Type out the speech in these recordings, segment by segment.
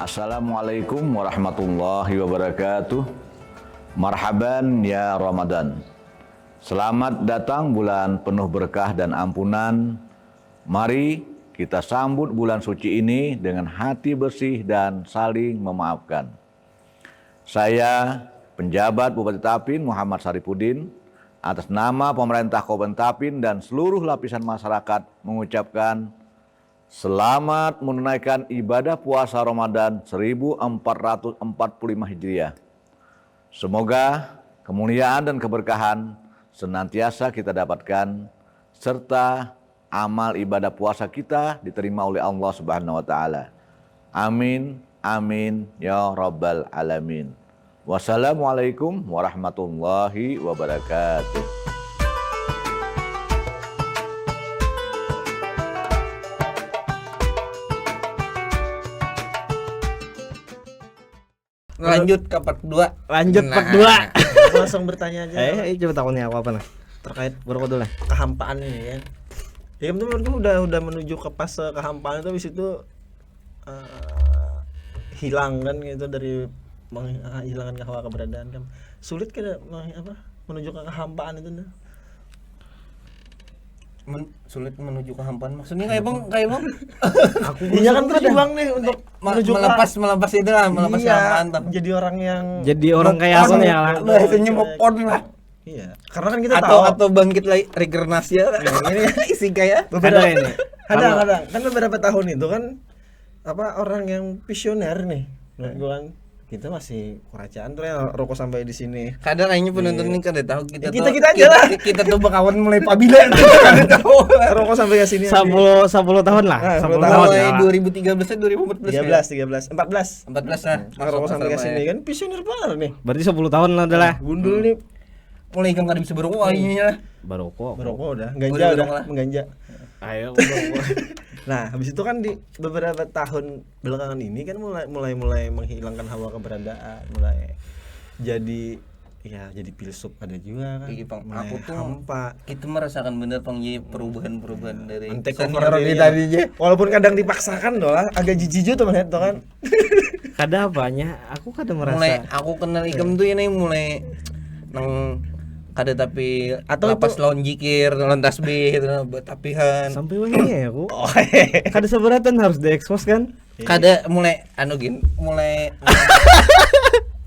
Assalamualaikum warahmatullahi wabarakatuh. Marhaban ya Ramadan. Selamat datang bulan penuh berkah dan ampunan. Mari kita sambut bulan suci ini dengan hati bersih dan saling memaafkan. Saya, penjabat Bupati Tapin Muhammad Saripudin, atas nama pemerintah Kabupaten Tapin dan seluruh lapisan masyarakat mengucapkan selamat menunaikan ibadah puasa Ramadan 1445 Hijriah. Semoga kemuliaan dan keberkahan senantiasa kita dapatkan serta amal ibadah puasa kita diterima oleh Allah Subhanahu wa taala. Amin amin ya rabbal alamin. Wassalamualaikum warahmatullahi wabarakatuh. Lanjut ke part 2. Lanjut part 2. Langsung bertanya aja. Coba takutnya apa nih? Terkait Berapa dulu lah? kehampaan ini kan. Ya menurutku udah menuju ke fase kehampaan itu habis itu hilang kan gitu dari menghilangkan hawa keberadaan kan. Sulit kan menuju ke kehampaan itu nah. Sulit menuju kehampaan maksudnya kayak bang Aku iya kan berjuang nih untuk menuju melepas itu lah, melepas kehampaan jadi orang yang kayak apa nih lah? Bahasanya mopon lah. Iya, karena kan kita tahu atau bangkit lagi Regernasi ya. Ini isi kayak beberapa ini. Kadang kan beberapa tahun itu kan orang yang visioner nih. Menurut gua kan kita masih kerajaan tuh ya rokok sampai di sini. Kadang kayaknya penonton ini kada tahu kita aja lah. Kita tuh bakawan mulai pabila kada tahu. Rokok sampai ke sini. 10 tahun lah. 10 tahun Mulai ya. 2013 2014 13 14 lah. rokok sampai ke sini kan visioner banget nih. Berarti 10 tahun lah adalah. Gundul nih mulai kan kada bisa berokok akhirnya. Barokok. udah, ganja udah, lah. Ayo mengganja. barokok. Nah, habis itu kan di beberapa tahun belakangan ini kan mulai menghilangkan hawa keberadaan, mulai jadi filsuf ada juga kan. Iya, Bang. Mulai Aku tuh hampa. kita merasakan bener Bang perubahan dari Take senior over ini dia. tadi aja. Walaupun kadang dipaksakan doh lah, agak jijik tuh melihat tuh kan. Kada apanya? Aku kada merasa. Mulai aku kenal ikam tuh ini mulai nang kada tapi Atau lapas lawan jikir lawan tasbih gitu buat tapihan Sampai wangi ya aku. Kada seberatan harus diekspos kan? kada mulai mulai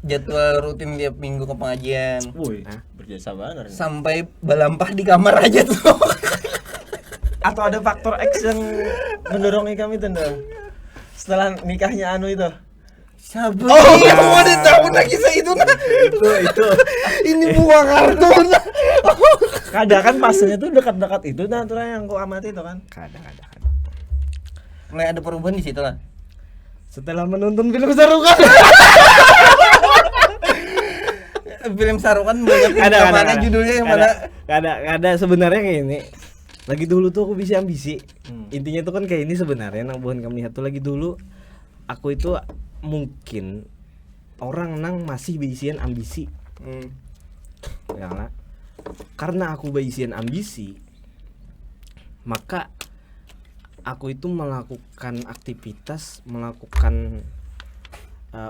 jadwal rutin tiap minggu ke pengajian. Woi, berjasa banget. Sampai balampah di kamar aja tuh. Atau ada faktor X yang mendorong kami itu dah. Setelah nikahnya itu. Sabar. Oh, kamu udah tahu kisah itu nah. Itu. Ini buah kartu nah. Kadang kan pasnya tuh dekat-dekat itu nah tuh yang kau amati itu kan. Kada. Mulai ada perubahan di situ lah. Setelah menonton film Sarukan. Film Sarukan banyak yang mana judulnya yang mana? Kada sebenarnya kayak ini. Lagi dulu tuh aku bisa ambisi. Intinya tuh kan kayak ini sebenarnya nang bukan kami lihat tuh lagi dulu aku itu mungkin orang nang masih beisian ambisi. Ya lah. Karena aku beisian ambisi, maka aku itu melakukan aktivitas, melakukan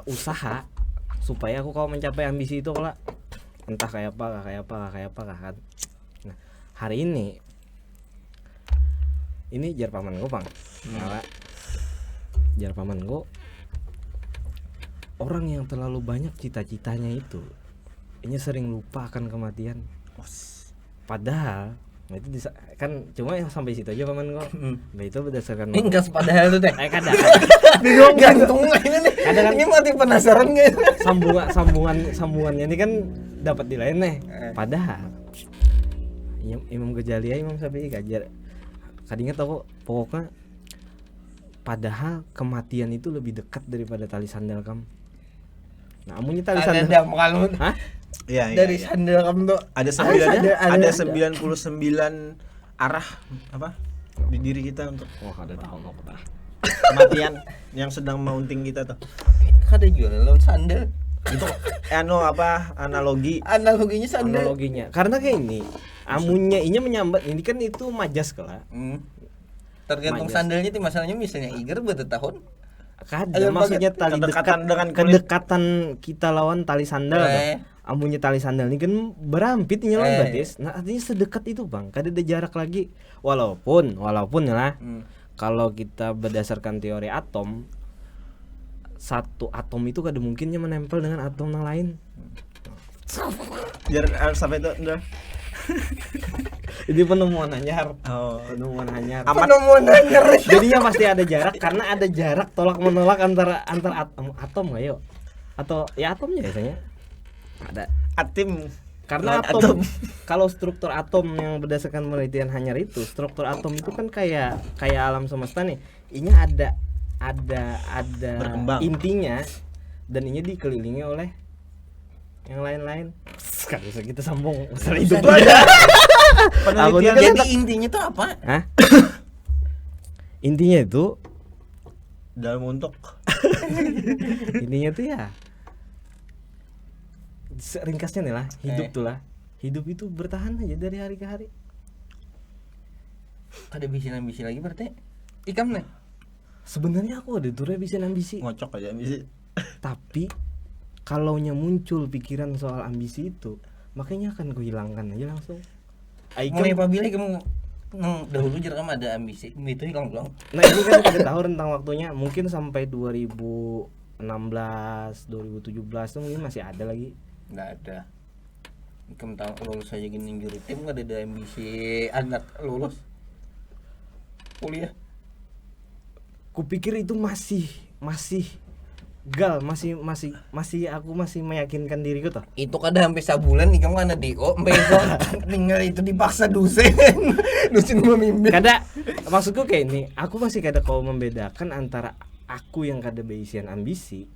usaha supaya aku kalau mencapai ambisi itu lah entah kayak apa kan. Nah, hari ini jar paman gue bang, jar paman gue orang yang terlalu banyak cita-citanya itu, ini sering lupa akan kematian. Padahal itu kan cuma yang sampai situ aja paman gue. Nah itu berdasarkan. Ini enggak padahal tuh teh. Kada. Bingung gantung ini nih. Ini mati penasaran enggak? Sambungannya ini kan dapat di lain nih. Padahal Imam Ghazali, Imam Syafi'i kajar. Kadinya tahu pokoknya padahal kematian itu lebih dekat daripada tali sandal kamu. Nah, amunnya tali sandal. Ada kalau. Hah? Iya, dari sandal kamu tuh ada 99 arah di diri kita untuk Kada tahu apa. kematian yang sedang mounting kita tuh. Kada jual lawan sandal. Itu analoginya sandal. Analoginya. Karena kayak ini amunnya inya menyambat ini kan itu majas kala. Tergantung Majas. sandalnya tuh masalahnya misalnya Iger berapa tahun Kada, maksudnya tali kedekatan kita lawan tali sandal. Ampunya tali sandal ini kan berampit nyelon batis. Nah, artinya sedekat itu, Bang. Kada ada jarak lagi. Walaupun lah. Kalau kita berdasarkan teori atom, satu atom itu kada mungkinnya menempel dengan atom yang lain. Jarak sampai itu udah. Ini penemuan anyar. Penemuan anyar. Jadinya pasti ada jarak karena ada jarak tolak menolak antara atom nggak yuk? Atau ya atomnya biasanya ada. Atim. Karena atom. Kalau struktur atom yang berdasarkan penelitian Hanyar itu, struktur atom itu kan kayak alam semesta nih. Ini ada berkembang. Intinya dan ini dikelilingi oleh yang lain-lain. Sekarang bisa kita sambung masalah hidup. Jadi intinya tuh apa? Hah? Intinya itu dalam untuk intinya tuh ya ringkasnya nih lah, hidup tuh lah. Hidup itu bertahan aja dari hari ke hari. Ada ambisi lagi berarti? Ikam nih. Sebenarnya aku ada tuh ambisi. ngocok aja ambisi. Tapi kalaunya muncul pikiran soal ambisi itu, makanya akan gue hilangkan aja langsung. Mulai apabila kamu dahulu jerekam ada ambisi, itu hilang belum? Nah ini kan kita tahu rentang waktunya mungkin sampai 2016, 2017 tuh mungkin masih ada lagi. Nggak ada. Kamu tahu lulus aja gini juri tim nggak ada ambisi anak lulus kuliah. Kupikir itu masih gal, masih aku masih meyakinkan diriku toh. Itu kada sampai sebulan nih kamu ada DO sampai itu tinggal itu dipaksa dosen memimpin. Kada, maksudku kayak ini, aku masih kada kau membedakan antara aku yang kada beisian ambisi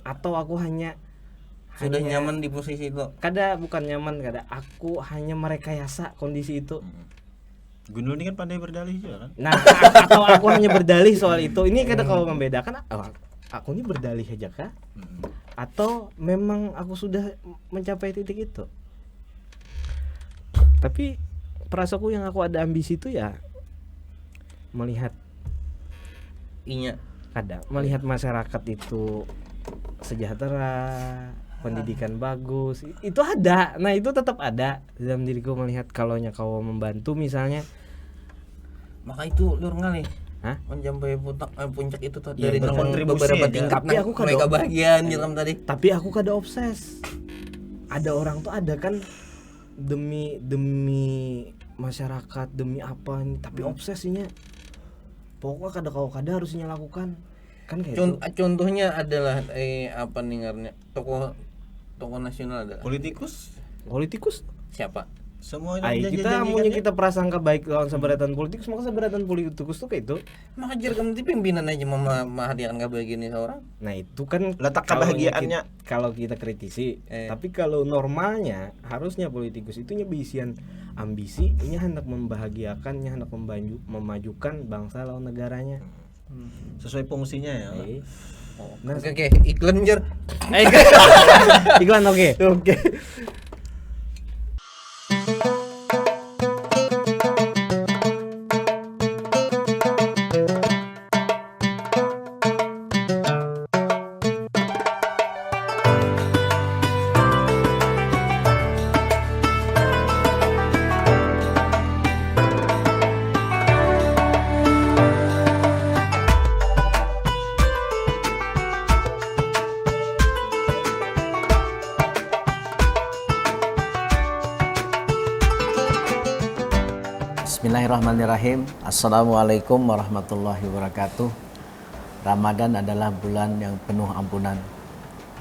atau aku hanya sudah nyaman di posisi itu. Kada, bukan nyaman, kada. Aku hanya merekayasa kondisi itu. Gunul ini kan pandai berdalih juga kan. Nah, atau aku hanya berdalih soal itu. Ini kada kau membedakan. Aku ini berdalih aja kah? Atau memang aku sudah mencapai titik itu? Tapi perasaanku yang aku ada ambisi itu ya melihat melihat masyarakat itu sejahtera, pendidikan bagus, itu ada. Nah itu tetap ada dalam diriku melihat kalaunya kau membantu misalnya. Maka itu lur ngali. Hah? Mencapai puncak itu tuh Ya, dari beberapa tingkat. Tapi aku kada mereka bahagian jeram tadi. Tapi aku kada obses. Ada orang tuh ada kan demi masyarakat, demi apa ini, tapi obsesinya pokoknya kada harusnya lakukan. Kan kayak contohnya adalah apa nih ngarnya tokoh nasional ada politikus siapa semua kita punya kita prasangka baik lawan seberatan politikus, maka seberatan politikus tuh kayak itu maka kamu nanti pimpinan aja menghadiahkan kebahagiaan seorang. Nah itu kan letak kebahagiaannya kalau kita kritisi. Tapi kalau normalnya harusnya politikus itu nyebisian ambisi, ini hendak membahagiakan, hendak memajukan bangsa lawan negaranya. Sesuai fungsinya ya. Nah, oke, iklan jer. Iklan oke. Bismillahirrahmanirrahim. Assalamualaikum warahmatullahi wabarakatuh. Ramadan adalah bulan yang penuh ampunan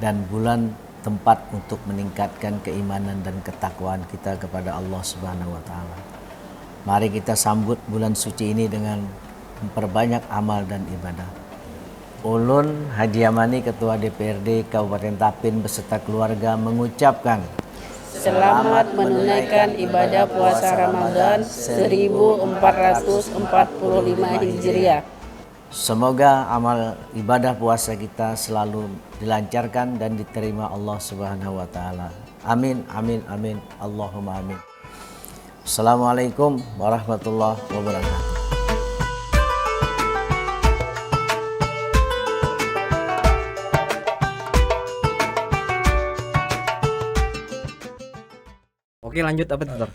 dan bulan tempat untuk meningkatkan keimanan dan ketakwaan kita kepada Allah Subhanahu wa taala. Mari kita sambut bulan suci ini dengan memperbanyak amal dan ibadah. Ulun Haji Yamani, Ketua DPRD Kabupaten Tapin beserta keluarga mengucapkan selamat menunaikan ibadah puasa Ramadan 1445 Hijriah. Semoga amal ibadah puasa kita selalu dilancarkan dan diterima Allah Subhanahu wa taala. Amin amin amin. Allahumma amin. Assalamualaikum warahmatullahi wabarakatuh. Oke, lanjut apa tuh? Tor?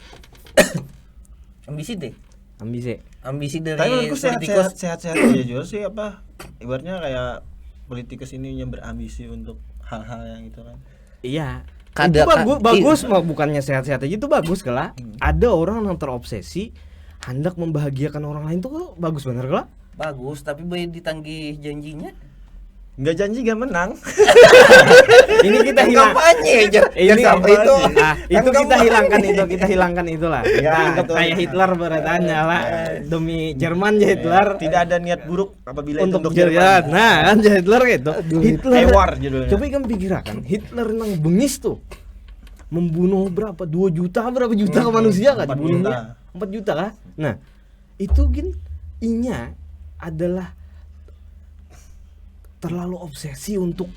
Ambisi deh. Ambisi Dari Tapi menurutku politikus. sehat-sehat aja juga sih, apa ibaratnya kayak politikus ini yang berambisi untuk hal-hal yang itu kan. Iya. Kada- Itu bagus mah, bukannya sehat-sehat aja itu bagus kala. Ada orang yang terobsesi hendak membahagiakan orang lain tuh bagus bener kala. Bagus, tapi boleh ditanggih janjinya. Nggak janji nggak menang. Ini kita hilang. Kampanye aja. Ini Kan itu. itu kita hilangkan itulah. Kita Ya, anggap itu. kayak Hitler beratanya lah demi Jerman ya Hitler. Tidak ada niat buruk apabila itu Untuk untuk Jerman. Jerman. Nah, kan Hitler gitu. Hitler. Ewar judulnya. Coba kan pikirkan, Hitler nang bengis tuh membunuh berapa? 2 juta berapa juta ke manusia kan 4 dibunuhnya? 4 juta kan? Nah, itu gin inya adalah terlalu obsesi untuk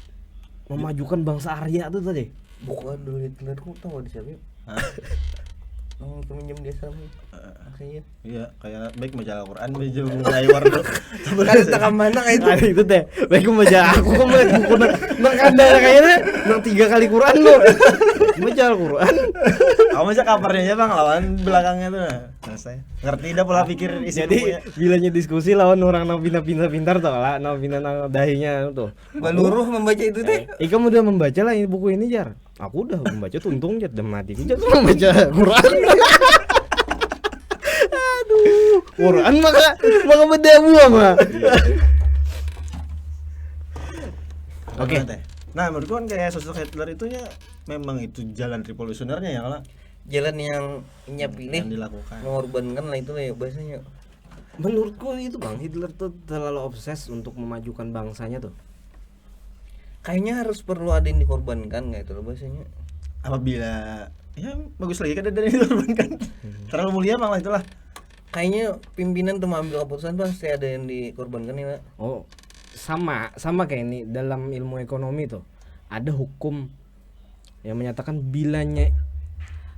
memajukan bangsa Arya itu tadi. Bukan dulu Hitler, kok tahu di siapa? Oh, peminjam desa nih. Makanya. Iya, kayak baik majalah Quran meja mulai war dulu. Kan tak mana kayak itu. Nah, itu teh. Baik baca aku kok melihat buku nang kanda kayaknya nang 3 kali Quran lo. Baca Al-Quran. Kamu aja kabarnya aja Bang lawan belakangnya tuh. Selesai. Ngerti dah pola pikir isi Jadi bukunya. bilanya diskusi lawan orang nang pintar-pintar tuh lah, nang pintar nang dahinya tuh. Baluruh membaca itu teh. Ikam udah membaca lah ini buku ini Jar. Aku udah membaca tuntung Jar, udah mati Jar tuh membaca Quran. Aduh, Quran maka beda buah mah. Oke. Nah, menurutku kan kayak sosok Hitler itunya memang itu jalan revolusionernya ya kalau Jalan yang nya pilih yang dilakukan. mengorbankan lah itu lah ya bahasanya. Menurutku itu Bang, Hitler tuh terlalu obses untuk memajukan bangsanya tuh. Kayaknya harus perlu ada yang dikorbankan nggak itu loh bahasanya. Apabila ya bagus lagi kan ada yang dikorbankan. Terlalu mulia malah itulah. Kayaknya pimpinan tuh mengambil keputusan pasti ada yang dikorbankan ya. Pak. Oh, sama kayak ini dalam ilmu ekonomi tuh. Ada hukum yang menyatakan bilanya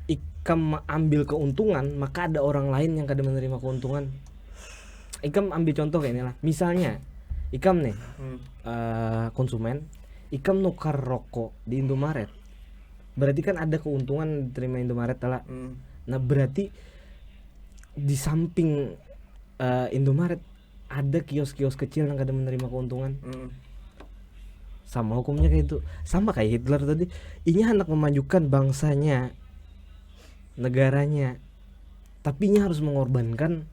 ikam ambil keuntungan, maka ada orang lain yang kada menerima keuntungan. Ikam ambil contoh kayak inilah. Misalnya, ikam nih konsumen, ikam nukar rokok di Indomaret. Berarti kan ada keuntungan diterima Indomaret lah. Nah, berarti di samping Indomaret ada kios-kios kecil yang kada menerima keuntungan. Sama hukumnya kayak itu. Sama kayak Hitler tadi. Inya hendak memajukan bangsanya, negaranya, tapi inya harus mengorbankan.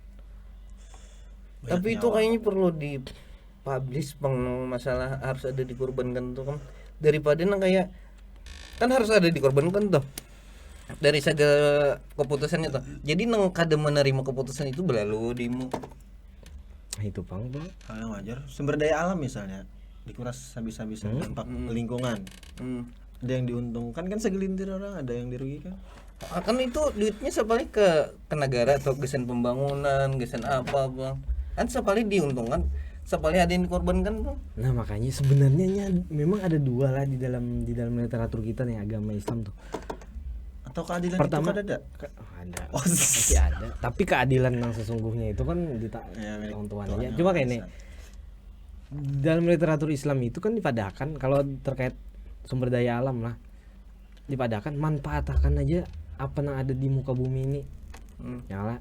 Tapi itu kayaknya perlu dipublish bang, masalah harus ada dikorbankan tuh kan, daripada nang kayak kan harus ada dikorbankan tuh dari segala keputusannya tuh. Jadi nang kada menerima keputusan itu berlalu dimu. Nah, itu Bang. Hal yang wajar. Sumber daya alam misalnya dikuras habis-habisan dampak lingkungan. Ada yang diuntungkan kan segelintir orang, ada yang dirugikan. Kan itu duitnya sekali ke negara atau gesen pembangunan, gesen apa bang. Kan sekali diuntungkan, sekali ada yang dikorbankan bang. Nah, makanya sebenarnya memang ada dua lah di dalam literatur kita nih, agama Islam tuh. Atau keadilan Pertama, itu kan ada? Ada. Oh, Pasti ada. Tapi keadilan yang sesungguhnya itu kan Ya, milik Tuhan Tuhan aja. yang Cuma Maha kayak ini. Esa. Dalam literatur Islam itu kan dipadahkan kalau terkait sumber daya alam lah. Dipadahkan manfaatkan aja apa yang ada di muka bumi ini. Nyala.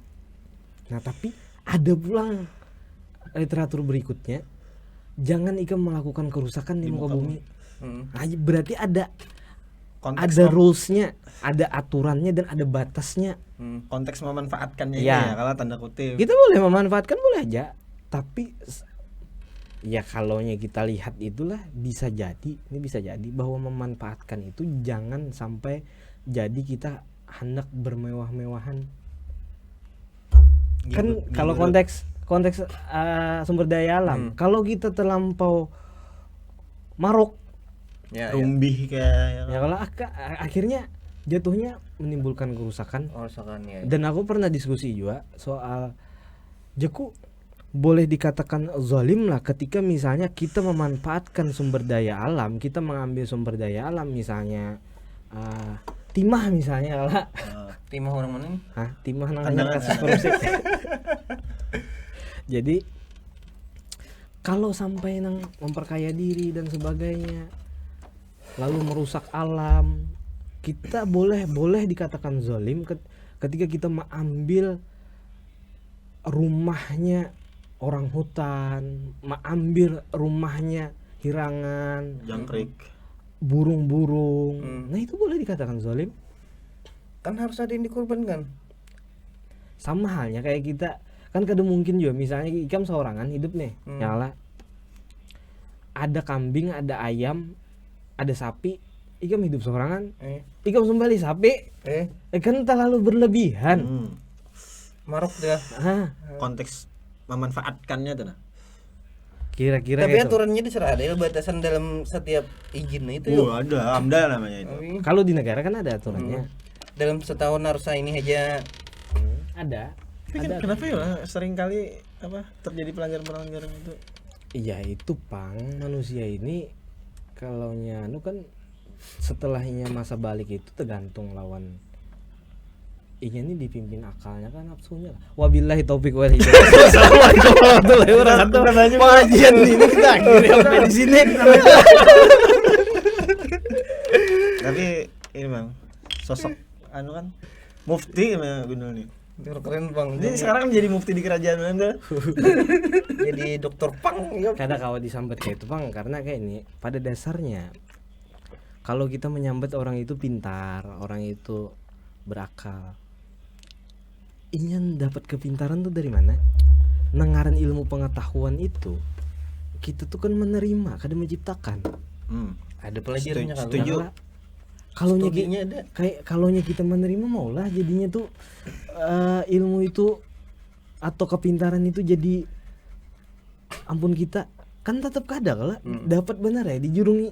Nah, tapi ada pulang literatur berikutnya, jangan ikam melakukan kerusakan di muka bumi. Nah, berarti ada rules-nya, ada aturannya dan ada batasnya. Konteks memanfaatkannya Ya. ya kalau tanda kutip. Kita boleh memanfaatkan boleh aja, tapi ya kalaunya kita lihat itulah bisa jadi bahwa memanfaatkan itu jangan sampai jadi kita hendak bermewah-mewahan. Kan kalau konteks sumber daya alam, kalau kita terlampau marok, Ya, rumbih kayak ya kalau akhirnya jatuhnya menimbulkan kerusakan. ya. Dan aku pernah diskusi juga soal Jeku boleh dikatakan zalim lah ketika misalnya kita memanfaatkan sumber daya alam, kita mengambil sumber daya alam misalnya timah misalnya lah. Timah orang mana nih? Hah, timah namanya kasus korupsi. Jadi kalau sampai memperkaya diri dan sebagainya, lalu merusak alam, kita boleh dikatakan zalim ketika kita mengambil rumahnya orang hutan, mengambil rumahnya hirangan, Jangkrik. burung-burung. Nah itu boleh dikatakan zalim. Kan harus ada yang dikorbankan. Sama halnya kayak kita kan kadang mungkin juga misalnya Ikam seorangan hidup nih, nyala. Ada kambing, ada ayam, ada sapi, Ikam hidup seorangan. Ikam sembelih sapi. Kan terlalu berlebihan. Marok dah. Konteks memanfaatkannya tuh nah. Kira-kira Tapi gitu. aturannya diserah ada batasan dalam setiap izin itu yuk. Ada AMDAL namanya itu. Kalau di negara kan ada aturannya. Dalam setahun harus ini aja. Ada. Tapi kan kenapa ya sering kali terjadi pelanggaran itu? Iya itu Pang, manusia ini kalau nyanu kan setelahnya masa balik itu tergantung lawan. Iya ini dipimpin akalnya kan nafsunya lah. Wabillahi taufik wal hidayah. Assalamualaikum warahmatullahi wabarakatuh. Pengajian ini kita akhirnya sampai di sini. Tapi ini Bang, sosok kan mufti memang Gundul nih. Keren Bang. Jadi sekarang kan jadi mufti di kerajaan Belanda. Jadi dokter Pang ya. Kadang kalau disambat kayak itu Bang, karena kayak ini pada dasarnya kalau kita menyambat orang itu pintar, orang itu berakal, ingin dapat kepintaran tuh dari mana? Nengaran ilmu pengetahuan itu kita tuh kan menerima, kadang menciptakan. Ada pelajarannya kan. Setuju. Kalau Studinya ada. kayak kalau kita menerima maulah jadinya tuh ilmu itu atau kepintaran itu jadi ampun kita kan tetap kada kalau dapat benar ya dijurungi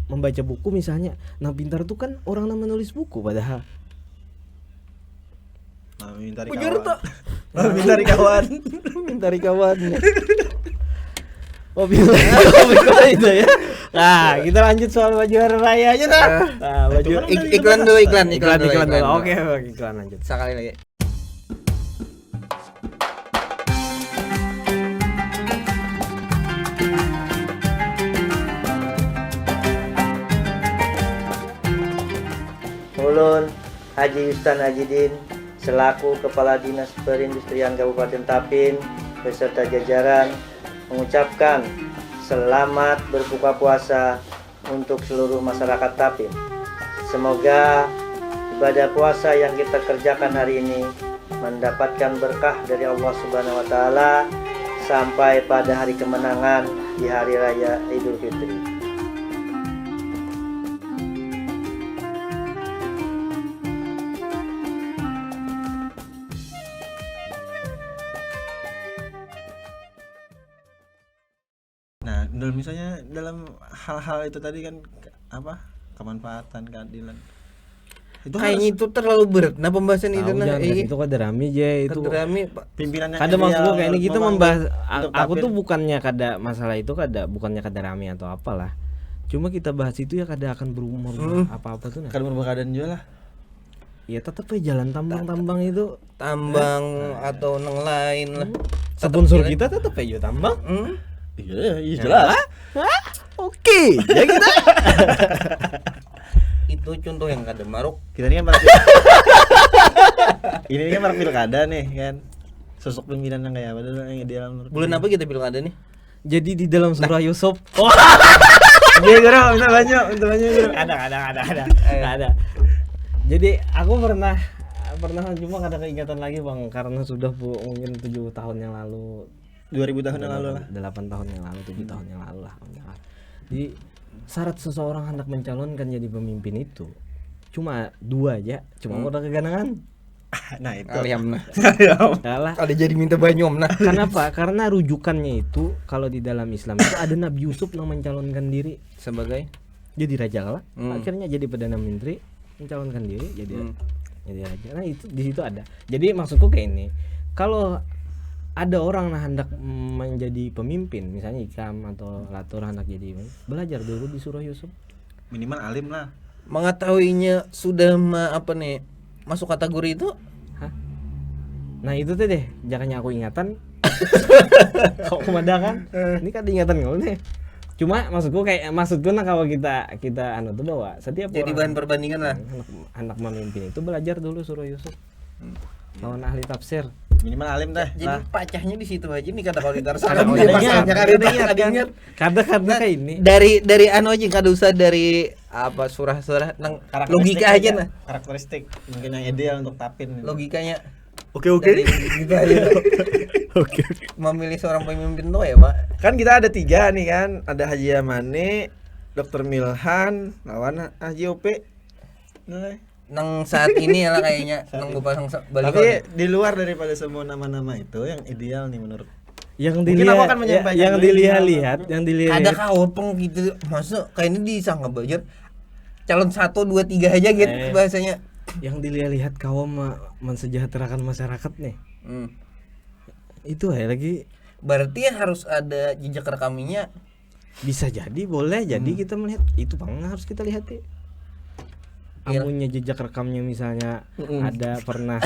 membaca buku misalnya. Nah pintar tuh kan orang yang menulis buku padahal Mintari Pujarta. kawan. Mintari kawan. mintari kawan. Oh bila itu ya. Nah kita lanjut soal baju hari raya aja nah. Nah baju Iklan dulu. Oke iklan lanjut. Sekali lagi. Ulun Haji Yustan Hajidin selaku Kepala Dinas Perindustrian Kabupaten Tapin beserta jajaran mengucapkan selamat berbuka puasa untuk seluruh masyarakat Tapin. Semoga ibadah puasa yang kita kerjakan hari ini mendapatkan berkah dari Allah Subhanahu wa taala sampai pada hari kemenangan di hari raya Idul Fitri. Nah, misalnya dalam hal-hal itu tadi kan kemanfaatan, keadilan. Itu Kayaknya itu terlalu berat. Nah pembahasan itu nah itu kada rame aja itu. Rame pimpinan yang Kada maksud ideal gua kayak ini kita memang membahas untuk aku Tapin. tuh bukannya kada masalah itu bukannya kada rame atau apalah. Cuma kita bahas itu ya kada akan berumur apa-apa tuh nah. kan berubah keadaan juga lah. Ya tetap aja jalan tambang itu tambang atau neng lain lah. sponsor kita tetap aja tambang. Iya jelas. Oke, ya kita. Itu contoh yang kada maruk. Kita ini kan para ini kan para pilkada nih kan. Sosok pimpinan yang kayak apa dulu yang ideal menurut. Bulan apa kita pilkada nih? Jadi di dalam surah Yusuf. Iya, Guru, minta banyak. Ada. Jadi aku pernah cuma ada keingatan lagi Bang karena sudah mungkin 7 tahun yang lalu 2000 tahun yang lalu lah. 8 tahun yang lalu 7 tahun yang lalu lah. Jadi syarat seseorang hendak mencalonkan jadi pemimpin itu cuma 2 aja, cuma udah keganangan. Nah, itu. Kalian nah. Kalah. Ada jadi minta banyom nah. Kenapa? Karena rujukannya itu kalau di dalam Islam itu ada Nabi Yusuf yang mencalonkan diri Sebagai jadi raja lah. Akhirnya jadi perdana menteri, mencalonkan diri jadi raja. Nah itu di situ ada. Jadi maksudku kayak ini. Kalau ada orang hendak menjadi pemimpin, misalnya Ikam atau Latur hendak jadi belajar dulu di surah Yusuf. Minimal alim lah. mengetahuinya sudah masuk kategori itu. Hah? Nah itu tuh deh, jangannya aku ingatan. Kok kumada kan? Ini kan ingatan gue nih. Cuma maksudku nah kalau kita anu tuh bahwa setiap Jadi orang bahan perbandingan lah. anak memimpin itu belajar dulu suruh Yusuf. Lawan ahli tafsir. Minimal alim dah. Jadi pacahnya di situ aja nih kata kalau ditaruh Ada sama ingat, pasalnya ada ingat, ada ingat. Karena kayak ini. Dari anu aja kada usah dari apa surah-surah nang logika aja nah. Karakteristik mungkin yang ideal untuk tapin. Logikanya Oke. dari gitu aja. Oke. Memilih seorang pemimpin tuh ya, Pak. Kan kita ada 3 nih kan. Ada Haji Yamane, Dr. Milhan, lawan Haji Ope. Nang saat ini ya lah kayaknya nang gue pasang balik. Tapi di luar daripada semua nama-nama itu yang ideal nih menurut. Yang Mungkin aku akan menyampaikan yang dulu dilihat, yang dilihat. Ada kawopeng gitu. Masa kayak ini disangka belajar calon 1 2 3 aja gitu bahasanya. Yang dilihat kaum mensejahterakan masyarakat nih. Itu ya lagi Berarti harus ada jejak rekaminya. bisa jadi boleh jadi kita melihat itu bang harus kita lihat ya. Iya. Amunnya jejak rekamnya misalnya ada pernah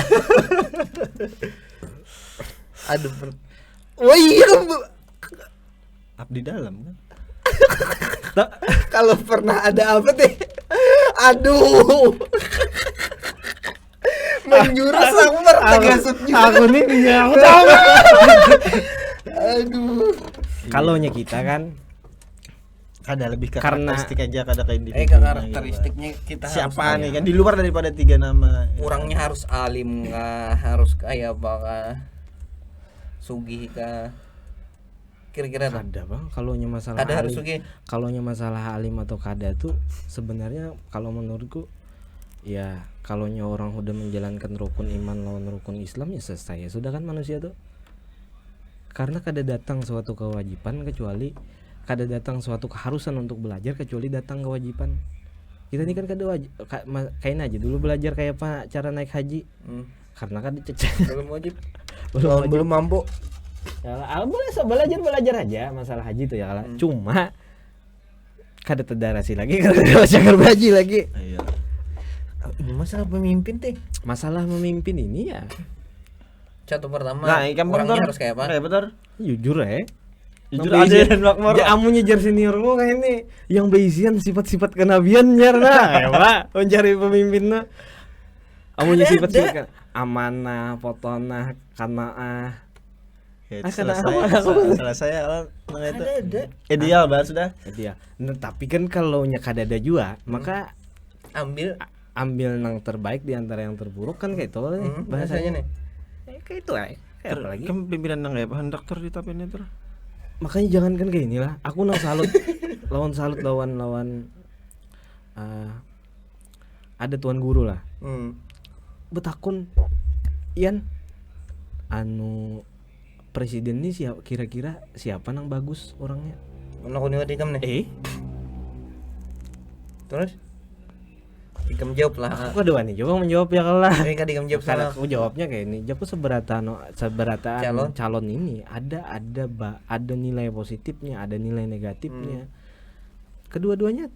Aduh. Oh iya. Abdi dalam kan. Kalau pernah ada apa teh? Aduh. Menjurus samar tegasut juga. aku nih yang Aduh. kalaunya kita kan Ada lebih ke Karena- karakteristik aja kada kayak individu. Karakteristiknya kita Siapa harus nih kan di luar daripada 3 nama. kurangnya harus alim kah, harus kayak apa kah, sugih kah, kira-kira tuh. ada bang kalaunya masalah Ada harus alim, sugih. kalaunya masalah alim atau kada tuh sebenarnya kalau menurutku ya kalaunya orang udah menjalankan rukun iman lawan rukun Islam ya selesai ya sudah kan manusia tuh karena kada datang suatu kewajiban kecuali kada datang suatu keharusan untuk belajar kecuali datang kewajiban kita ini kan kada wajib kain aja dulu belajar kayak apa cara naik haji karena kan dicecek Belum wajib. belum Belum mampu. ya lah, boleh belajar aja masalah haji tuh ya lah cuma kada tedarasi lagi kada belajar haji lagi Iya. Ini masalah pemimpin teh. masalah memimpin ini ya Contoh pertama, Nah, ikan orangnya bener. harus kayak apa? Kayak bener. jujur ya Jujur aja dan makmur. amu nyejar seniormu kayak ini yang beisian sifat-sifat kenabian nyarna ya pak mencari pemimpinnya amunya Ada. sifat-sifat amanah potonah kanaah Ya, Ah, itu karena selesai ya itu. Ada. Ideal banget sudah. dia nah, tapi kan kalau nya kadada jua maka Ambil ambil yang terbaik di antara yang terburuk kan kayak itu nih bahasanya nih. kayak itu kayak apa lagi Kan pimpinan nang kayak bahan dokter di tapin itu. makanya jangan kan kayak inilah aku nang salut lawan ada tuan guru lah betakun Ian anu presiden ini kira-kira siapa nang bagus orangnya Nak uniwa dikam nih. eh Terus? Dikam jawab lah. aku ada nih coba menjawab ya kalah Mereka dikam jawab karena salah. aku jawabnya kayak ini japu seberata calon ini ada nilai positifnya ada nilai negatifnya kedua-duanya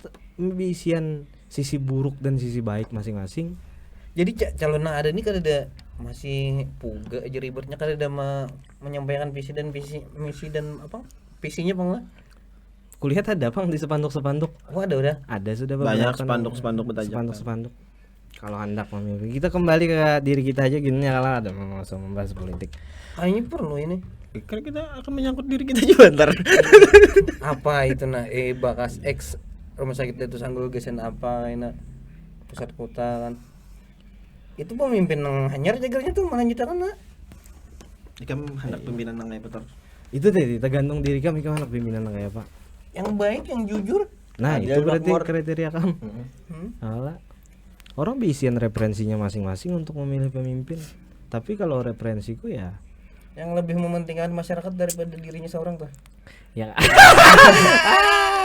isian sisi buruk dan sisi baik masing-masing Jadi calon ada ini kan ada masih puga aja ribetnya kan ada menyampaikan visi misi dan apa? Visinya apa enggak? kulihat ada bang di spanduk-spanduk Oh ada. ada sudah Banyak beberapa spanduk-spanduk bertajam. spanduk kalau hendak memimpin kita kembali ke diri kita aja gini ya kalau ada langsung membahas politik Kayaknya perlu ini. Kan kita akan menyangkut diri kita juga ntar. Apa itu nah bakas X rumah sakit itu Sanggul Gesen apa enak pusat kota kan. Itu pemimpin yang hanyar jagarnya tuh melanjutkan nak. Ikam hendak pimpinan nang kayak betul. itu tadi tergantung diri kami anak pimpinan kayak apa Yang baik, yang jujur. nah Adil, itu berarti makmur. kriteria kamu Alah. Orang bisian referensinya masing-masing untuk memilih pemimpin. Tapi kalau referensiku ya Yang lebih mementingkan masyarakat daripada dirinya seorang tuh. yang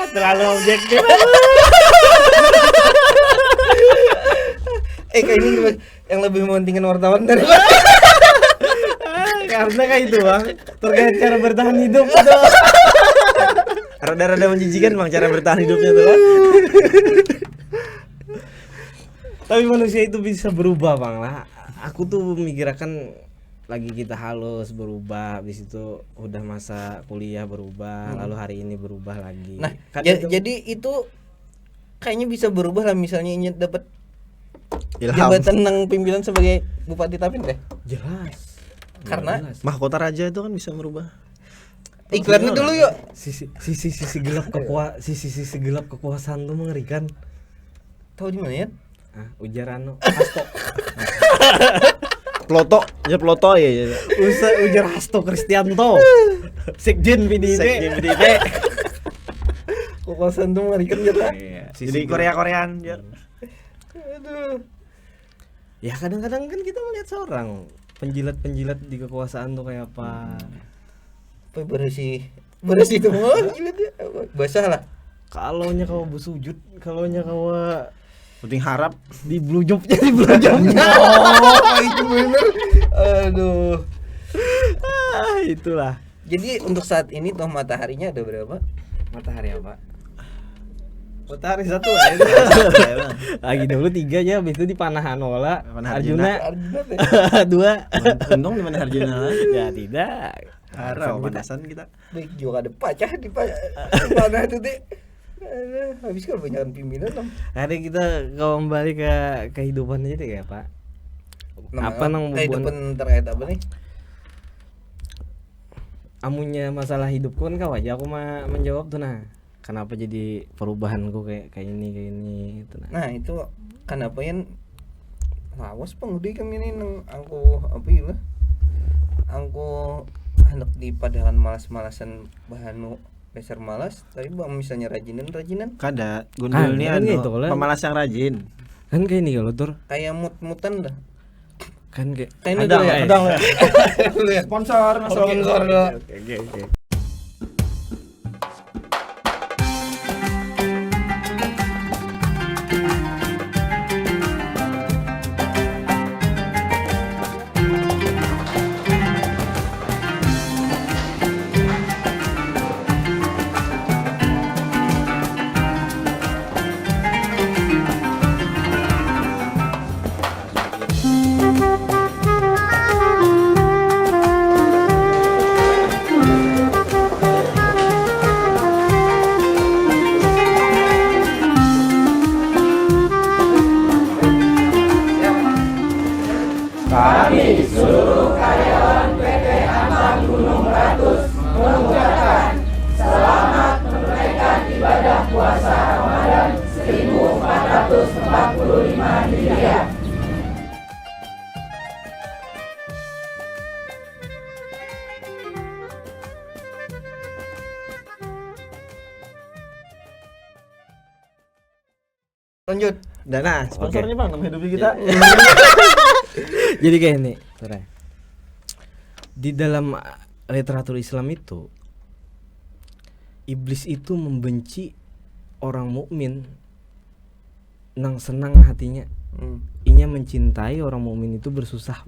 terlalu objektif. Kayaknya yang lebih mementingkan wartawan daripada Karena kayak itu bang terkait cara bertahan hidup. Rada-rada menjijikan bang cara bertahan hidupnya tuh kan. Tapi manusia itu bisa berubah bang lah. Aku tuh memikirkan lagi kita halus berubah, habis itu udah masa kuliah berubah, lalu hari ini berubah lagi. Nah, Kadang jadi itu kayaknya bisa berubah lah, misalnya ingin dapat Ilham. jabatan nang pimpinan sebagai Bupati Tapin deh. jelas. Karena Mahkota raja itu kan bisa merubah. iklannya dulu yuk. sisi gelap kekuasaan tuh mengerikan. Tahu di mana ya? Ujarano Hasto. Ploto ya. Ujar Hasto Kristianto. Sekjen PDIP. Kekuasaan tuh mengerikan ya. Jadi Korea-Koreaan ya. Aduh. Ya kadang-kadang kan kita melihat seorang penjilat di kekuasaan tuh kayak apa. Apa bersih itu mau gila dia. Basah lah. Kalaunya kau bersujud, kalaunya kau Penting harap di blowjobnya. Oh, itu bener. Aduh. Itulah. Jadi untuk saat ini toh mataharinya ada berapa? Matahari apa? Matahari satu lah itu. Lagi dulu 3 aja, habis itu di Panahanola, Panah Arjuna Arjuna teh. 2. untung di mana Arjuna. Ya tidak. Harap panasan kita. Baik juga ada pacah di mana itu teh. Habis kan banyak pimpinan dong. Hari kita kembali ke kehidupan aja deh ya Pak. Apa nang kehidupan terkait apa nih? Amunya masalah hidupku kan kau aja aku mah menjawab tuh nah. Kenapa jadi perubahanku kayak ini gitu nah. Nah itu kenapa yang lawas pengudi kami ini nang angku apa ya? Angku hendak di padahan malas-malasan bahanu dasar malas, tapi bang misalnya rajinan Kada gundul nih kan anu gitu lah. pemalas yang rajin. Kan kayak ini kalau tur kayak mut-mutan dah. kan kayak Kayaknya Ada dulu ya. ada ya. Dulu ya. Sponsor masuk. Sponsor dulu. Oke. Lanjut. Dana sponsornya Bang nama hidup kita. Jadi kayak ini, Sore. Di dalam literatur Islam itu iblis itu membenci orang mukmin nang senang hatinya. Inya mencintai orang mukmin itu bersusah.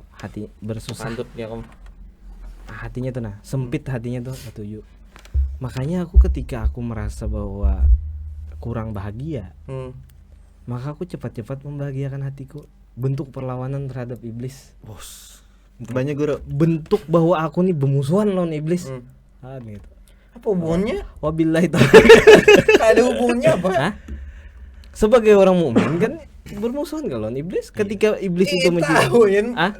Mantap ya kamu. Hatinya tuh nah, sempit hatinya tuh setuju. Makanya aku ketika aku merasa bahwa kurang bahagia, maka aku cepat-cepat membahagiakan hatiku. Bentuk perlawanan terhadap iblis. Bos. Banyak guru. Bentuk bahwa aku nih bermusuhan lawan iblis. Gitu. Apa hubungannya? Wabillahi taala. Ada hubungannya apa? Hah? Sebagai orang mukmin kan bermusuhan kalau lawan iblis. Ketika iblis itu tahu ya Hah?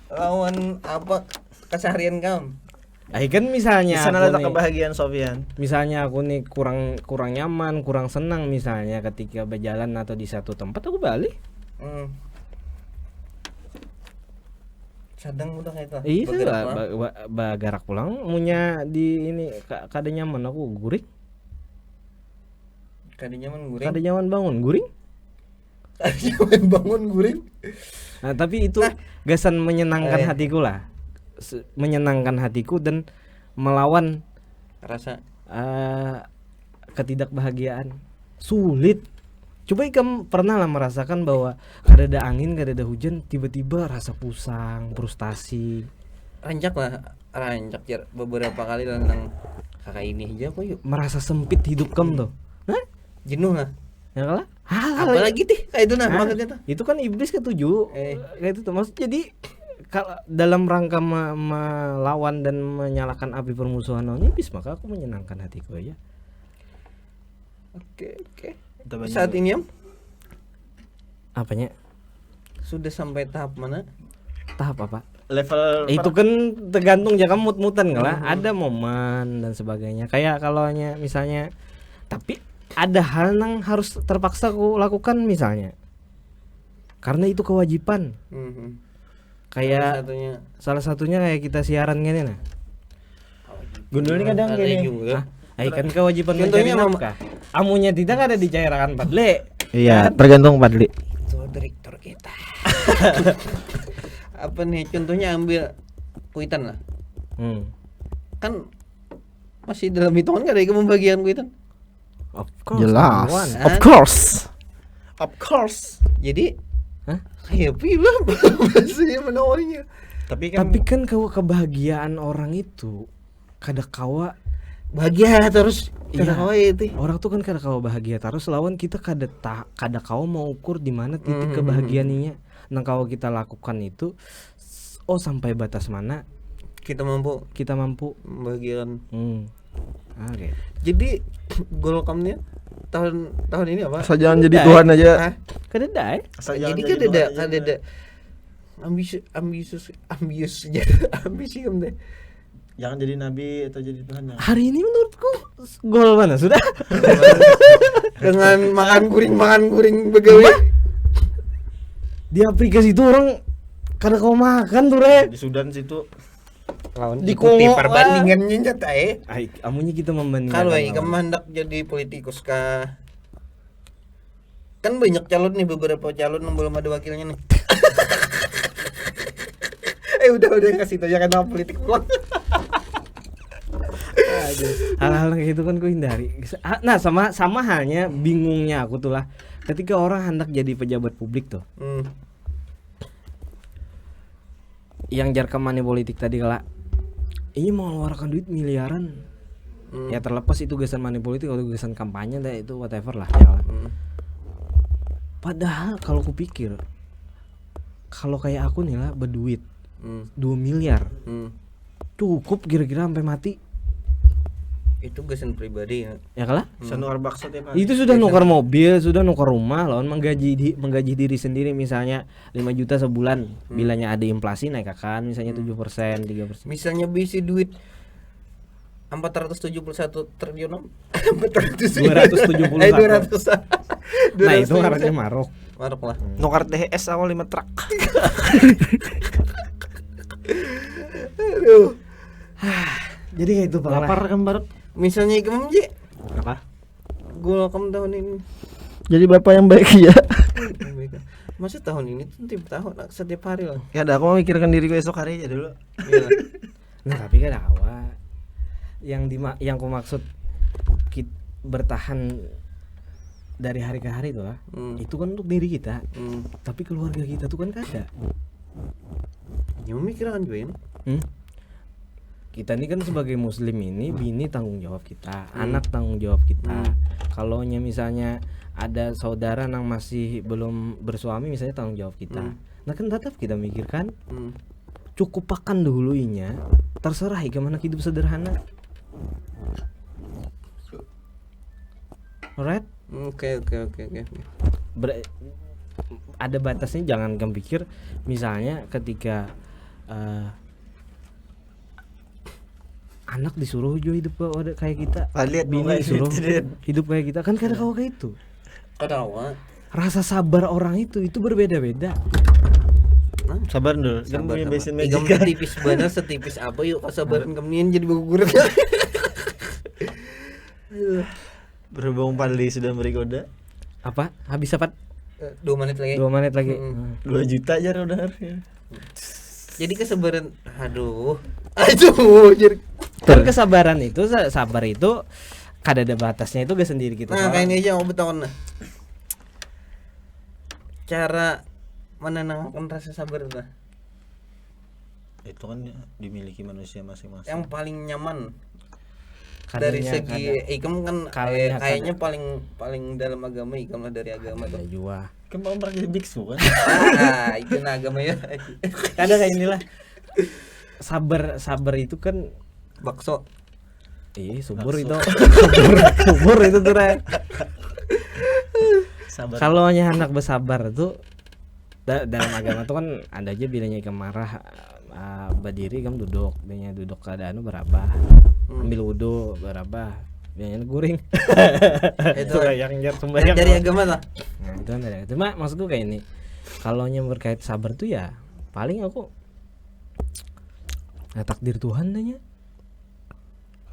lawan apa keseharian kamu? Kan misalnya Di sana aku letak nih- kebahagiaan Sofyan. misalnya aku nih kurang nyaman, kurang senang misalnya ketika berjalan atau di satu tempat aku balik. Sadang udah kayak itu. Iya, bagarak pulang munya di ini kada nyaman aku guring. Kada nyaman guring. Kada nyaman bangun guring. Kada nyaman bangun guring. Nah, tapi itu gasan menyenangkan hatiku lah. Menyenangkan hatiku dan melawan Rasa ketidakbahagiaan. Sulit. Coba kamu pernah lah merasakan bahwa kada ada angin, kada ada hujan, tiba-tiba rasa pusang, frustasi. rancak ya beberapa kali tentang kakak ini aja kok yuk. Merasa sempit hidup kamu tuh. Hah? Jenuh lah. Ya kalah? Apalagi tih kayak itu nah Hah? maksudnya tuh. Itu kan iblis ketujuh. Kayak itu tuh maksud jadi kalau dalam rangka melawan dan menyalakan api permusuhan nipis, maka aku menyenangkan hatiku ya. Oke. Kita banyak Saat ini Om Apanya? sudah sampai tahap mana? Tahap apa? level Itu kan tergantung jaka mut-mutan lah. Ada momen dan sebagainya. Kayak kalau misalnya, tapi ada hal yang harus terpaksa aku lakukan misalnya. Karena itu kewajiban. Kayak salah satunya kayak kita siaran gini nah. Gundul ini kadang Ada gini. juga. Kan kewajiban Contohnya mencari nafkah. Amunya tidak ada dicairkan padle. Iya, tergantung Padli. Itu direktur kita. Apa nih contohnya, ambil kuitan lah. Kan masih dalam hitungan gak ada pembagian kuitan. Of course. Jelas. kawan. Of course. Of course. Jadi Hah? happy lah bahasanya menawarnya. Tapi kan Tapi kan kebahagiaan orang itu kada kawa Bahagia terus Iya. kada itu. orang tuh kan kada kawa bahagia terus lawan kita kada kawa mau ukur di mana titik kebahagiaannya. Nang kawa kita lakukan itu sampai batas mana Kita mampu kita mampu. membahagiakan. Oke. Jadi goal kamu tahun ini apa? asal jangan jadi Tuhan aja. Hah? Kada dai. Asal Jadi jangan kan jadi Tuhan aja. ada ambisius ambisi kamu deh. Jangan jadi nabi atau jadi Tuhan. Jangan. Hari ini menurutku gol mana sudah? Dengan makan guring begawe. Di aplikasi itu orang kada kau makan tuh re. Di Sudan situ Lawan Ikuti perbandingannya nyata amunya kita membandingkan. Kalau kamu hendak jadi politikus kah? Kan banyak calon nih, beberapa calon yang belum ada wakilnya nih. Udah kasih tau jangan nama politik doang. Hal-hal kayak gitu kan ku hindari. Nah sama halnya bingungnya aku tuh lah ketika orang hendak jadi pejabat publik tuh yang jarka money politik tadi kala ini mau mengeluarkan duit miliaran. Ya terlepas itu gagasan money politik atau gagasan kampanye dah itu whatever lah ya lah. Padahal kalau ku pikir kalau kayak aku nih lah berduit 2 miliar cukup kira-kira sampai mati. Itu gagasan pribadi ya. Ya kalah? Sanuar bakso tiap hari. Itu sudah nukar mobil, sudah nukar rumah, lawan menggaji diri sendiri misalnya 5 juta sebulan. Bilanya ada inflasi naik akan misalnya 7%, 3%. Misalnya bisi duit 471 triliun 200 Nah, itu harusnya marok. Marok lah. Nukar THS awal 5 truk. Aduh. Jadi kayak itu Bang. Lapar kan baru. Misalnya kamu Ji, Apa? goal kamu tahun ini. Jadi bapak yang baik ya. Masa tahun ini tuh tiap tahun setiap hari lah. Ya udah aku mau mikirkan diriku esok hari aja dulu. Iya. Nah, tapi kan awal yang ku maksud bertahan dari hari ke hari itu lah. Itu kan untuk diri kita. Tapi keluarga kita tuh kan kada. Ya memikirkan juga ya. Kita ini kan sebagai muslim ini bini tanggung jawab kita, anak tanggung jawab kita. Kalau misalnya ada saudara yang masih belum bersuami misalnya tanggung jawab kita. Nah kan tetap kita mikirkan cukup pakan dulu inya, terserah gimana hidup sederhana. Alright? Oke. Ada batasnya, jangan kamu pikir misalnya ketika anak disuruh juga hidup kayak kita, bini disuruh hidup kayak kita, kan kada kau kayak itu. Kadawa. Rasa sabar orang itu berbeda-beda. Sabar dulu. Kan Sabar punya sama. basin Igam magic. tipis bener, setipis apa yuk kesabaran kemenian jadi gugur. Berhubung Padli sudah beri kode Apa? Habis apa? 2 menit lagi. 2 menit lagi. 2 juta aja udah harusnya. Jadi kesabaran, aduh, jadi. Kan kesabaran itu, sabar itu kada ada batasnya, itu gak sendiri kita. Nah, kayak ini aja mau beton nah. Cara menenangkan rasa sabar itu Itu kan dimiliki manusia masing-masing. yang paling nyaman dari Kadanya, segi ikam kan Kalenya, kayaknya paling dalam agama ikam lah dari agama ada tuh. juga. Kan mau pernah jadi biksu kan. Ah, itu agama ya. Kadang kayak inilah. Sabar itu kan Bakso. subur itu. subur itu tuh Re. Sabar. Kalau anak bersabar tuh dalam agama tuh kan ada aja bilangnya ikam marah berdiri ikam duduk, bilangnya duduk keadaan berabah. Ambil wudu berabah, bilangnya guring. Itu yang sembahyang. dari agama lah. Nah, itu kan ada. Cuma maksudku kayak ini. Kalau yang berkait sabar tuh ya paling aku takdir Tuhan tanya.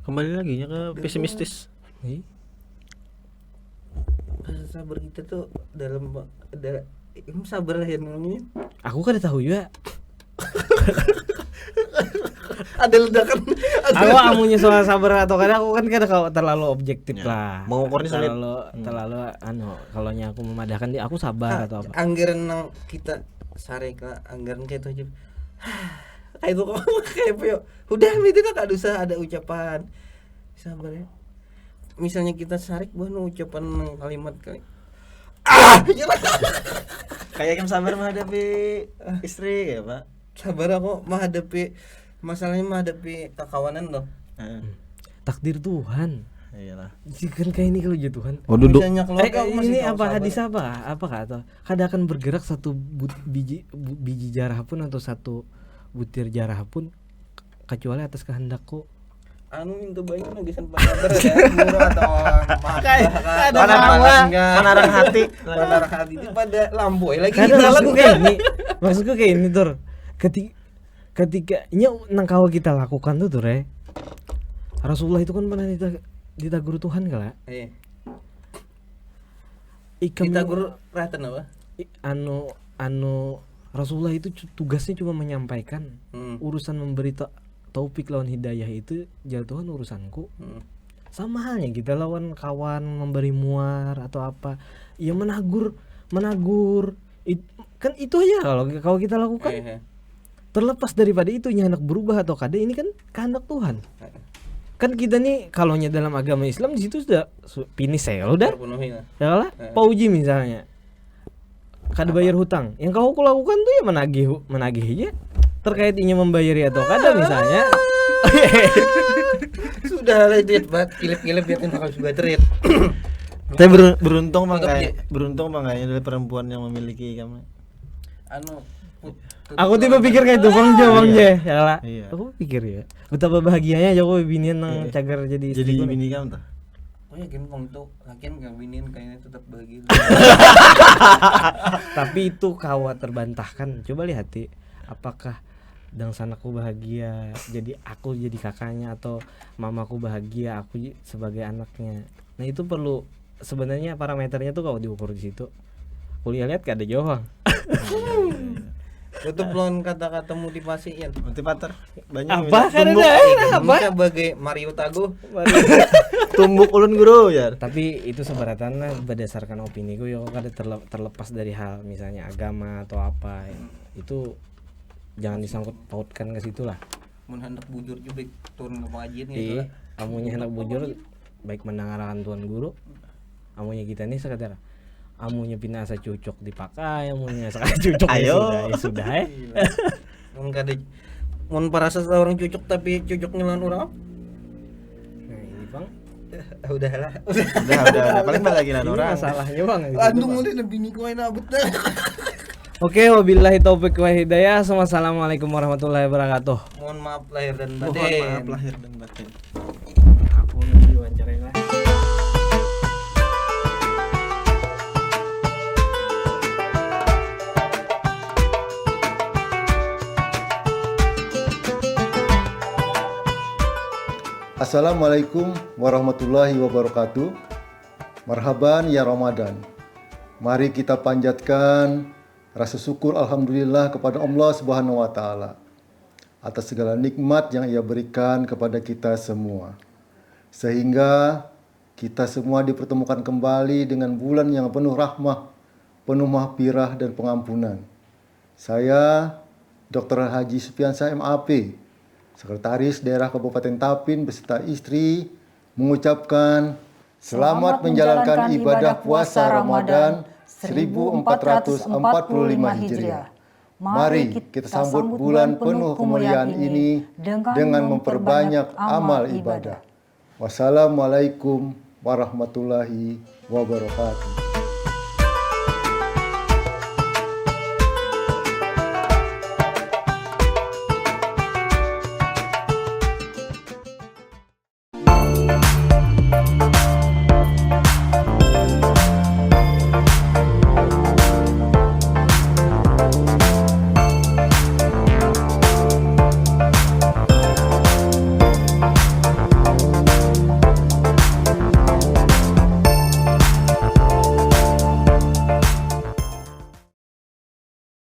Kembali lagi nya ke pesimistis. Sabar kita tuh dalam ikam sabar lah ya namanya. Aku kan tahu juga. Ada ledakan. Aku amunya soal sabar atau kadang aku kan kalau terlalu objektif Ya, lah. mengukurnya sulit. Terlalu kalau aku memadahkan dia aku sabar atau apa. Anggaran nang kita sare ke anggaran kayak itu aja. Kayak itu kok kayak apa ya? Udah itu tak usah ada ucapan. Sabar ya. Misalnya kita sarik bukan ucapan nang kalimat kali. Kayak yang sabar menghadapi istri ya, Pak. Sabar aku menghadapi masalahnya menghadapi kekawanan loh. Takdir Tuhan. Iyalah. Kan kayak ini kalau Tuhan. Misalnya keluarga aku masih Ini tahu apa sabar. hadis apa kata? Kada akan bergerak satu biji jarah pun atau satu butir jarah pun kecuali atas kehendakku. Anu minta banyak lagi sabar ya, murah atau Panaran hati. Panaran hati itu pada lamboy lagi Kadang jalan maksudku kayak ini. Maksudku kayak ini Tur. Ketika nang kau kita lakukan tuh Re. Rasulullah itu kan pernah ditegur Tuhan kala. Iya. Ikam Kita guru perhatian apa? anu Rasulullah itu tugasnya cuma menyampaikan. Urusan memberi taufik lawan hidayah itu jatuhan urusanku. Sama halnya kita lawan kawan memberi muar atau apa. Ya menagur kan itu aja kalau kita lakukan. Terlepas daripada itu hendak berubah atau kada, ini kan kehendak Tuhan. Kan kita nih kalaunya dalam agama Islam di situ sudah finish ya udah. Terpenuhi lah. Ya lah, pauji misalnya. Kada bayar hutang. Yang kau lakukan tuh ya menagih aja. Terkait ini membayari atau kada misalnya. Sudah lah dia banget kilip-kilip ya kan harus baterai. Tapi beruntung makanya dari perempuan yang memiliki kamu. Anu Aku tiba pikir kayak itu Bang Je. Ya lah. Iya. Aku pikir ya. Betapa bahagianya Jokowi binian nang cagar jadi istri gua. bini kamu tuh. oh ya gini bang itu lakian gak biniin kayaknya tetap bahagia. Tapi itu kawat terbantahkan. Coba lihat apakah dangsanku bahagia jadi aku jadi kakaknya atau mamaku bahagia aku sebagai anaknya. Nah itu perlu sebenarnya parameternya tuh kalau diukur di situ. Kuliah lihat gak ada jawab. Itu belum kata-kata motivasi ya. Motivator banyak. Apa kan ada apa? Sebagai Mario Tago. Tumbuk ulun guru ya. Tapi itu seberatan berdasarkan opini gue ya kada terlepas dari hal misalnya agama atau apa itu jangan disangkut pautkan ke situ lah. Mun hendak bujur juga turun ke pengajian gitu Iya, lah. amunya hendak bujur baik mendengarkan tuan guru. Amunya kita nih sekedar amunya pinasa cucuk dipakai, amunya sekarang cucuk Ayo. ya sudah. Mun kada mun parasa orang cucuk tapi cucuknya lawan orang. Nah ini bang, Udahlah. Udah. Paling lagi ini orang. masalahnya bang. Aduh mulai bini ku main abut dah. Oke, wabillahi taufik wa hidayah. Wassalamualaikum warahmatullahi wabarakatuh. Mohon maaf lahir dan Mohon batin. maaf lahir dan batin. Aku nanti wawancarain lah. Assalamualaikum warahmatullahi wabarakatuh. Marhaban ya Ramadan. Mari kita panjatkan rasa syukur alhamdulillah kepada Allah Subhanahu wa taala atas segala nikmat yang Ia berikan kepada kita semua. Sehingga kita semua dipertemukan kembali dengan bulan yang penuh rahmah, penuh mahfirah dan pengampunan. Saya Dr. Haji Supiansyah MAP, Sekretaris Daerah Kabupaten Tapin beserta istri mengucapkan selamat menjalankan ibadah puasa Ramadan 1445 Hijriah. Mari kita sambut bulan penuh kemuliaan ini dengan memperbanyak amal ibadah. Wassalamualaikum warahmatullahi wabarakatuh.